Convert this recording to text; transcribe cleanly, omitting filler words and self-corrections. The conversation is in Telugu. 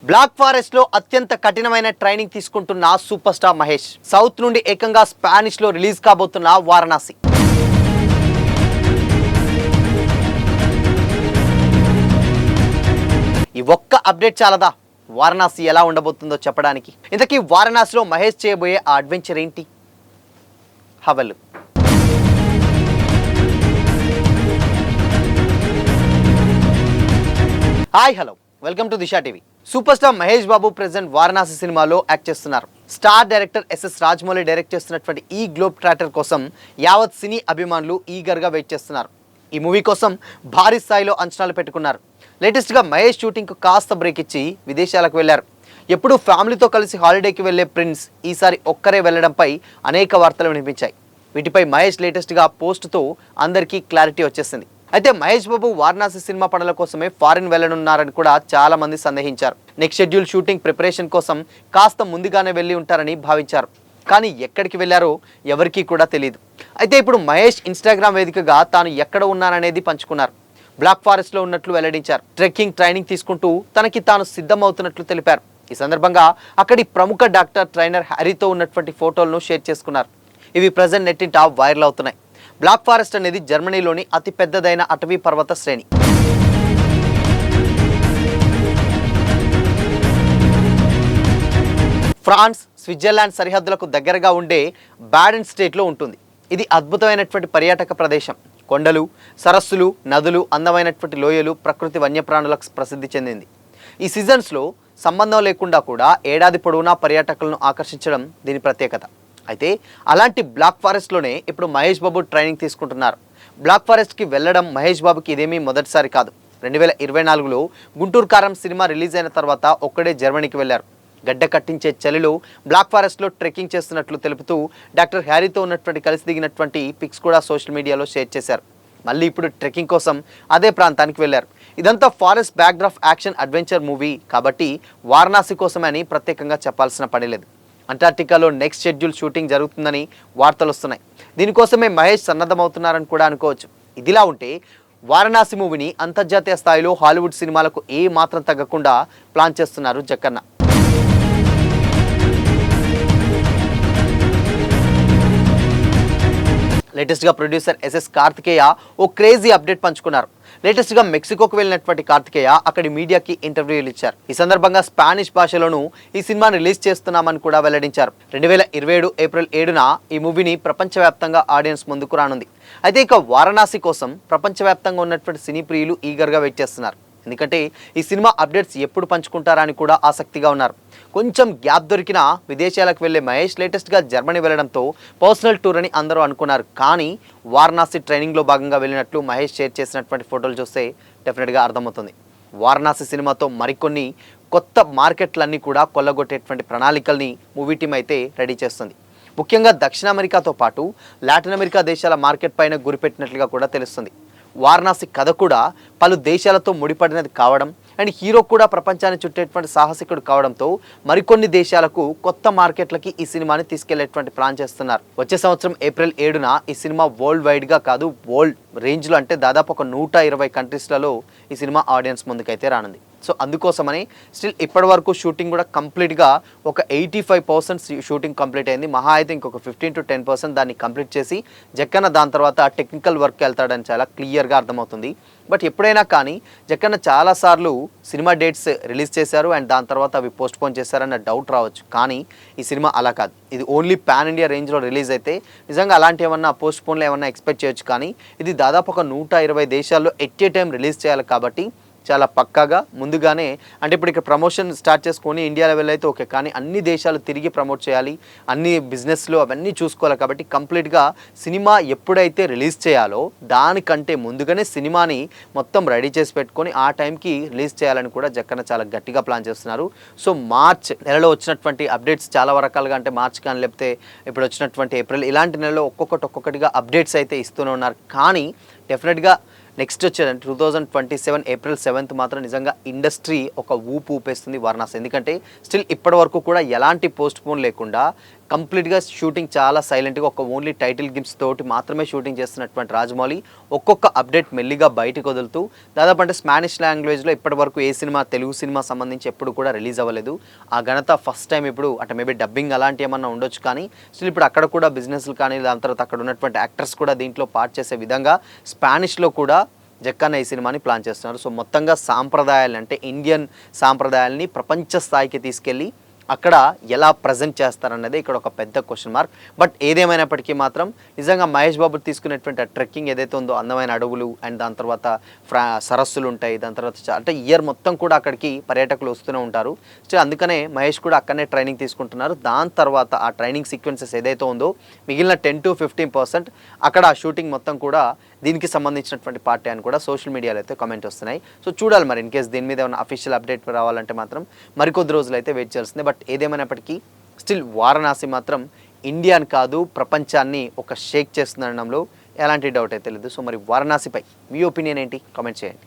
బ్లాక్ ఫారెస్ట్ లో అత్యంత కఠినమైన ట్రైనింగ్ తీసుకుంటున్న సూపర్ స్టార్ మహేష్ సౌత్ నుండి ఏకంగా స్పానిష్ లో రిలీజ్ కాబోతున్న వారణాసి. ఈ ఒక్క అప్డేట్ చాలదా వారణాసి ఎలా ఉండబోతుందో చెప్పడానికి? ఇంతకీ వారణాసిలో మహేష్ చేయబోయే ఆ అడ్వెంచర్ ఏంటి? హవలు hi hello, welcome to Disha TV. Super star Mahesh Babu present Varanasi సినిమాలో యాక్ట్ చేస్తున్నారు. Star director SS Rajamouli direct చేస్తున్నటువంటి ఈ గ్లోబ్ ట్రాటర్ కోసం యావత్ సినీ అభిమానులు ఈగర్గా వెయిట్ చేస్తున్నారు. ఈ మూవీ కోసం భారీ స్థాయిలో అంచనాలు పెట్టుకున్నారు. లేటెస్ట్గా మహేష్ షూటింగ్కు కాస్త బ్రేక్ ఇచ్చి విదేశాలకు వెళ్లారు. ఎప్పుడూ ఫ్యామిలీతో కలిసి హాలిడేకి వెళ్లే ప్రిన్స్ ఈసారి ఒక్కరే వెళ్లడంపై అనేక వార్తలు వినిపించాయి. వీటిపై మహేష్ లేటెస్ట్గా పోస్ట్తో అందరికీ క్లారిటీ వచ్చేసింది. అయితే మహేష్ బాబు వారణాసి సినిమా పనుల కోసమే ఫారిన్ వెళ్లనున్నారని కూడా చాలా మంది సందేహించారు. నెక్స్ట్ షెడ్యూల్ షూటింగ్ ప్రిపరేషన్ కోసం కాస్త ముందుగానే వెళ్లి ఉంటారని భావించారు. కానీ ఎక్కడికి వెళ్లారో ఎవరికీ కూడా తెలియదు. అయితే ఇప్పుడు మహేష్ ఇన్స్టాగ్రామ్ వేదికగా తాను ఎక్కడ ఉన్నాననేది పంచుకున్నారు. బ్లాక్ ఫారెస్ట్లో ఉన్నట్లు వెల్లడించారు. ట్రెక్కింగ్ ట్రైనింగ్ తీసుకుంటూ తనకి తాను సిద్ధమవుతున్నట్లు తెలిపారు. ఈ సందర్భంగా అక్కడి ప్రముఖ డాక్టర్ ట్రైనర్ హ్యారీతో ఉన్నటువంటి ఫోటోలను షేర్ చేసుకున్నారు. ఇవి ప్రజెంట్ నెట్టింట వైరల్ అవుతున్నాయి. బ్లాక్ ఫారెస్ట్ అనేది జర్మనీలోని అతి పెద్దదైన అటవీ పర్వత శ్రేణి. ఫ్రాన్స్, స్విట్జర్లాండ్ సరిహద్దులకు దగ్గరగా ఉండే బాడెన్ స్టేట్లో ఉంటుంది. ఇది అద్భుతమైనటువంటి పర్యాటక ప్రదేశం. కొండలు, సరస్సులు, నదులు, అందమైనటువంటి లోయలు, ప్రకృతి వన్యప్రాణులకు ప్రసిద్ధి చెందింది. ఈ సీజన్స్లో సంబంధం లేకుండా కూడా ఏడాది పొడవునా పర్యాటకులను ఆకర్షించడం దీని ప్రత్యేకత. అయితే అలాంటి బ్లాక్ ఫారెస్ట్లోనే ఇప్పుడు మహేష్ బాబు ట్రైనింగ్ తీసుకుంటున్నారు. బ్లాక్ ఫారెస్ట్కి వెళ్ళడం మహేష్ బాబుకి ఇదేమీ మొదటిసారి కాదు. 2024లో గుంటూరు కారం సినిమా రిలీజ్ అయిన తర్వాత ఒక్కడే జర్మనీకి వెళ్లారు. గడ్డ కట్టించే చలిలో బ్లాక్ ఫారెస్ట్లో ట్రెక్కింగ్ చేస్తున్నట్లు తెలుపుతూ డాక్టర్ హ్యారీతో ఉన్నటువంటి కలిసి దిగినటువంటి పిక్స్ కూడా సోషల్ మీడియాలో షేర్ చేశారు. మళ్ళీ ఇప్పుడు ట్రెక్కింగ్ కోసం అదే ప్రాంతానికి వెళ్లారు. ఇదంతా forest backdrop action adventure movie కాబట్టి వారణాసి కోసమే అని ప్రత్యేకంగా చెప్పాల్సిన పని లేదు. అంటార్టికాలో నెక్స్ట్ షెడ్యూల్ షూటింగ్ జరుగుతుందని వార్తలు వస్తున్నాయి. దీనికోసమే మహేష్ సన్నద్ధమవుతున్నారని కూడా అనుకోవచ్చు. ఇదిలా ఉంటే వారణాసి మూవీని అంతర్జాతీయ స్థాయిలో హాలీవుడ్ సినిమాలకు ఏ మాత్రం తగ్గకుండా ప్లాన్ చేస్తున్నారు జక్కన్న. లేటెస్ట్గా ప్రొడ్యూసర్ ఎస్ఎస్ కార్తికేయ ఓ క్రేజీ అప్డేట్ పంచుకున్నారు. లేటెస్ట్గా మెక్సికోకు వెళ్ళినటువంటి కార్తికేయ అక్కడి మీడియాకి ఇంటర్వ్యూలు ఇచ్చారు. ఈ సందర్భంగా స్పానిష్ భాషలోనూ ఈ సినిమాను రిలీజ్ చేస్తున్నామని కూడా వెల్లడించారు. 2027 ఏప్రిల్ 7న ఈ మూవీని ప్రపంచవ్యాప్తంగా ఆడియన్స్ ముందుకు రానుంది. అయితే ఇక వారణాసి కోసం ప్రపంచవ్యాప్తంగా ఉన్నటువంటి సినీ ప్రియులు ఈగర్గా వెయిట్ చేస్తున్నారు. ఎందుకంటే ఈ సినిమా అప్డేట్స్ ఎప్పుడు పంచుకుంటారా అని కూడా ఆసక్తిగా ఉన్నారు. కొంచెం గ్యాప్ దొరికినా విదేశాలకు వెళ్లే మహేష్ లేటెస్ట్గా జర్మనీ వెళ్లడంతో పర్సనల్ టూర్ అని అందరూ అనుకున్నారు. కానీ వారణాసి ట్రైనింగ్లో భాగంగా వెళ్ళినట్లు మహేష్ షేర్ చేసినటువంటి ఫోటోలు చూస్తే డెఫినెట్గా అర్థమవుతుంది. వారణాసి సినిమాతో మరికొన్ని కొత్త మార్కెట్లన్నీ కూడా కొల్లగొట్టేటువంటి ప్రణాళికల్ని మూవీ టీం అయితే రెడీ చేస్తుంది. ముఖ్యంగా దక్షిణ అమెరికాతో పాటు లాటిన్ అమెరికా దేశాల మార్కెట్ పైన గురిపెట్టినట్లుగా కూడా తెలుస్తుంది. వారణాసి కథ కూడా పలు దేశాలతో ముడిపడినది కావడం అండ్ హీరో కూడా ప్రపంచాన్ని చుట్టేటువంటి సాహసికుడు కావడంతో మరికొన్ని దేశాలకు కొత్త మార్కెట్లకి ఈ సినిమాని తీసుకెళ్లేటువంటి ప్లాన్ చేస్తున్నారు. వచ్చే సంవత్సరం ఏప్రిల్ 7న ఈ సినిమా వరల్డ్ వైడ్గా కాదు వరల్డ్ రేంజ్లో అంటే దాదాపు ఒక 120 కంట్రీస్లలో ఈ సినిమా ఆడియన్స్ ముందుకైతే రానుంది. సో అందుకోసమని స్టిల్ ఇప్పటి వరకు షూటింగ్ కూడా కంప్లీట్గా ఒక 85% షూటింగ్ కంప్లీట్ అయింది. మహా అయితే ఇంకొక 15 to 10% దాన్ని కంప్లీట్ చేసి జక్కన్న దాని తర్వాత టెక్నికల్ వర్క్ వెళ్తాడని చాలా క్లియర్గా అర్థమవుతుంది. బట్ ఎప్పుడైనా కానీ జక్కన్న చాలాసార్లు సినిమా డేట్స్ రిలీజ్ చేశారు అండ్ దాని తర్వాత అవి పోస్ట్పోన్ చేశారన్న డౌట్ రావచ్చు. కానీ ఈ సినిమా అలా కాదు. ఇది ఓన్లీ పాన్ ఇండియా రేంజ్లో రిలీజ్ అయితే నిజంగా అలాంటి ఏమన్నా పోస్ట్పోన్లు ఏమన్నా ఎక్స్పెక్ట్ చేయొచ్చు. కానీ ఇది దాదాపు ఒక 120 దేశాల్లో ఎట్ ఏ టైం రిలీజ్ చేయాలి కాబట్టి చాలా పక్కాగా ముందుగానే అంటే ఇప్పుడు ఇక్కడ ప్రమోషన్ స్టార్ట్ చేసుకొని ఇండియా లెవెల్ అయితే ఓకే, కానీ అన్ని దేశాలు తిరిగి ప్రమోట్ చేయాలి, అన్ని బిజినెస్లు అవన్నీ చూసుకోవాలి. కాబట్టి కంప్లీట్గా సినిమా ఎప్పుడైతే రిలీజ్ చేయాలో దానికంటే ముందుగానే సినిమాని మొత్తం రెడీ చేసి పెట్టుకొని ఆ టైంకి రిలీజ్ చేయాలని కూడా జక్కన్న చాలా గట్టిగా ప్లాన్ చేస్తున్నారు. సో మార్చ్ నెలలో వచ్చినటువంటి అప్డేట్స్ చాలా రకాలుగా అంటే మార్చ్ కానీ లేకపోతే ఇప్పుడు వచ్చినటువంటి ఏప్రిల్ ఇలాంటి నెలలో ఒక్కొక్కటిగా అప్డేట్స్ అయితే ఇస్తూనే ఉన్నారు. కానీ డెఫినెట్గా నెక్స్ట్ వచ్చేదంటే 2027 ఏప్రిల్ 7th మాత్రం నిజంగా ఇండస్ట్రీ ఒక ఊపేస్తుంది వారణాసి. ఎందుకంటే స్టిల్ ఇప్పటి వరకు కూడా ఎలాంటి పోస్ట్ పోన్ లేకుండా కంప్లీట్గా షూటింగ్ చాలా సైలెంట్గా ఒక ఓన్లీ టైటిల్ గిమ్స్ తోటి మాత్రమే షూటింగ్ చేస్తున్నటువంటి రాజమౌళి ఒక్కొక్క అప్డేట్ మెల్లిగా బయటకు వదులుతూ దాదాపు అంటే స్పానిష్ లాంగ్వేజ్లో ఇప్పటివరకు ఏ సినిమా తెలుగు సినిమా సంబంధించి ఎప్పుడు కూడా రిలీజ్ అవ్వలేదు. ఆ ఘనత ఫస్ట్ టైం ఇప్పుడు అంటే మేబీ డబ్బింగ్ అలాంటి ఏమన్నా ఉండొచ్చు, కానీ స్టిల్ ఇప్పుడు అక్కడ కూడా బిజినెస్లు కానీ దాని తర్వాత అక్కడ ఉన్నటువంటి యాక్టర్స్ కూడా దీంట్లో పార్ట్ చేసే విధంగా స్పానిష్లో కూడా జక్కన్న ఈ సినిమాని ప్లాన్ చేస్తున్నారు. సో మొత్తంగా సాంప్రదాయాలు అంటే ఇండియన్ సాంప్రదాయాల్ని ప్రపంచ స్థాయికి తీసుకెళ్ళి అక్కడ ఎలా ప్రజెంట్ చేస్తారన్నది ఇక్కడ ఒక పెద్ద క్వశ్చన్ మార్క్. బట్ ఏదేమైనప్పటికీ మాత్రం నిజంగా మహేష్ బాబు తీసుకునేటువంటి ఆ ట్రెక్కింగ్ ఏదైతే ఉందో, అందమైన అడవులు అండ్ దాని తర్వాత సరస్సులు ఉంటాయి, దాని తర్వాత అంటే ఇయర్ మొత్తం కూడా అక్కడికి పర్యాటకులు వస్తూనే ఉంటారు. సో అందుకనే మహేష్ కూడా అక్కడనే ట్రైనింగ్ తీసుకుంటున్నారు. దాని తర్వాత ఆ ట్రైనింగ్ సీక్వెన్సెస్ ఏదైతే ఉందో మిగిలిన 10 to 15% అక్కడ ఆ షూటింగ్ మొత్తం కూడా దీనికి సంబంధించినటువంటి పార్టీ అని కూడా సోషల్ మీడియాలో అయితే కామెంట్ వస్తున్నాయి. సో చూడాలి మరి ఇన్ కేస్ దీని మీద ఏమైనా అఫీషియల్ అప్డేట్ రావాలంటే మాత్రం మరికొద్ది రోజులు అయితే వెయిట్ చేయాల్సిందే. బట్ ఏదేమైనప్పటికీ స్టిల్ వారణాసి మాత్రం ఇండియాని కాదు ప్రపంచాన్ని ఒక షేక్ చేస్తుందనడంలో ఎలాంటి డౌట్ అయితే లేదు. సో మరి వారణాసిపై మీ ఒపీనియన్ ఏంటి? కామెంట్ చేయండి.